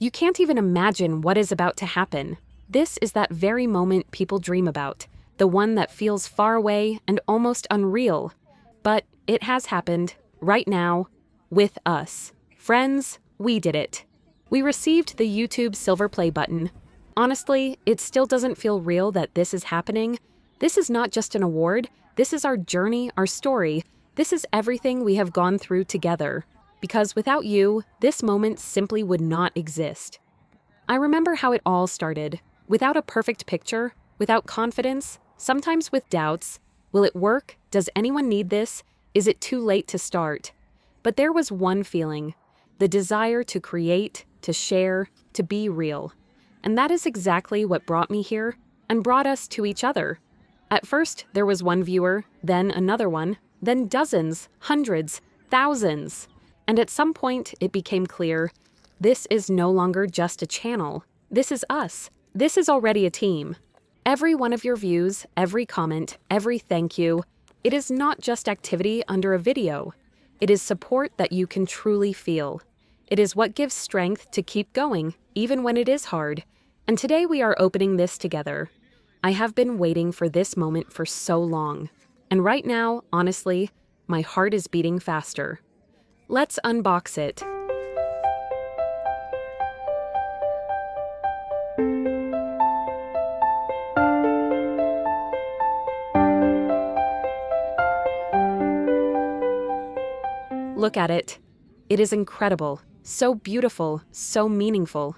You can't even imagine what is about to happen. This is that very moment people dream about, the one that feels far away and almost unreal. But it has happened, right now, with us. Friends, we did it. We received the YouTube Silver Play button. Honestly, it still doesn't feel real that this is happening. This is not just an award. This is our journey, our story. This is everything we have gone through together. Because without you, this moment simply would not exist. I remember how it all started. Without a perfect picture, without confidence, sometimes with doubts. Will it work? Does anyone need this? Is it too late to start? But there was one feeling, the desire to create, to share, to be real. And that is exactly what brought me here and brought us to each other. At first, there was one viewer, then another one, then dozens, hundreds, thousands. And at some point, it became clear, this is no longer just a channel. This is us. This is already a team. Every one of your views, every comment, every thank you, it is not just activity under a video. It is support that you can truly feel. It is what gives strength to keep going, even when it is hard. And today we are opening this together. I have been waiting for this moment for so long. And right now, honestly, my heart is beating faster. Let's unbox it. Look at it. It is incredible, so beautiful, so meaningful.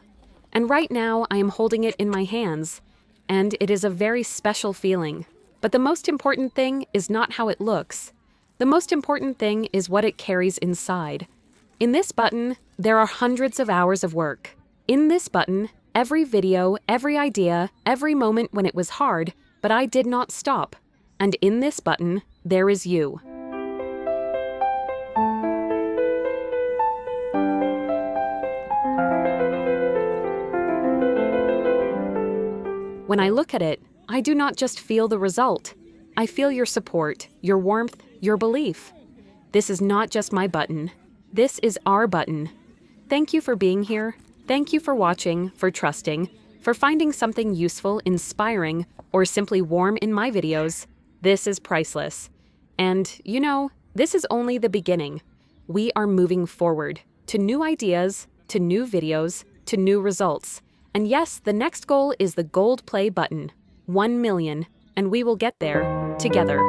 And right now, I am holding it in my hands, and it is a very special feeling. But the most important thing is not how it looks. The most important thing is what it carries inside. In this button, there are hundreds of hours of work. In this button, every video, every idea, every moment when it was hard, but I did not stop. And in this button, there is you. When I look at it, I do not just feel the result. I feel your support, your warmth, your belief. This is not just my button. This is our button. Thank you for being here. Thank you for watching, for trusting, for finding something useful, inspiring, or simply warm in my videos. This is priceless. And, you know, this is only the beginning. We are moving forward to new ideas, to new videos, to new results. And yes, the next goal is the gold play button, 1 million, and we will get there together.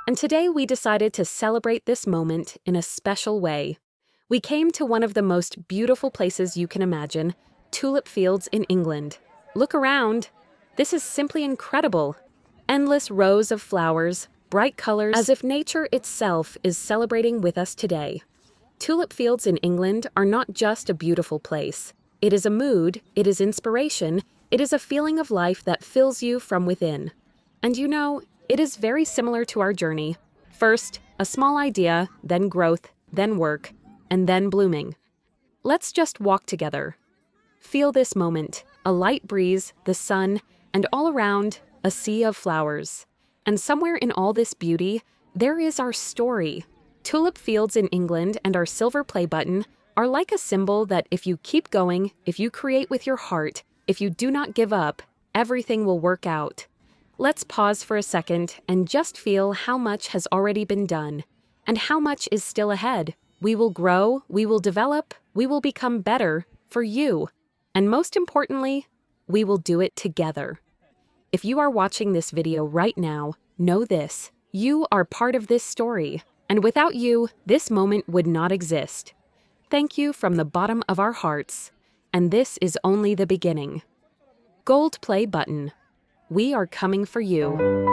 And today we decided to celebrate this moment in a special way. We came to one of the most beautiful places you can imagine, tulip fields in England. Look around. This is simply incredible. Endless rows of flowers, bright colors, as if nature itself is celebrating with us today. Tulip fields in England are not just a beautiful place. It is a mood, it is inspiration, it is a feeling of life that fills you from within. And you know, it is very similar to our journey. First, a small idea, then growth, then work, and then blooming. Let's just walk together. Feel this moment, a light breeze, the sun, and all around, a sea of flowers. And somewhere in all this beauty, there is our story. Tulip fields in England and our silver play button are like a symbol that if you keep going, if you create with your heart, if you do not give up, everything will work out. Let's pause for a second and just feel how much has already been done and how much is still ahead. We will grow, we will develop, we will become better for you. And most importantly, we will do it together. If you are watching this video right now, know this. You are part of this story, and without you, this moment would not exist. Thank you from the bottom of our hearts, and this is only the beginning. Gold play button. We are coming for you.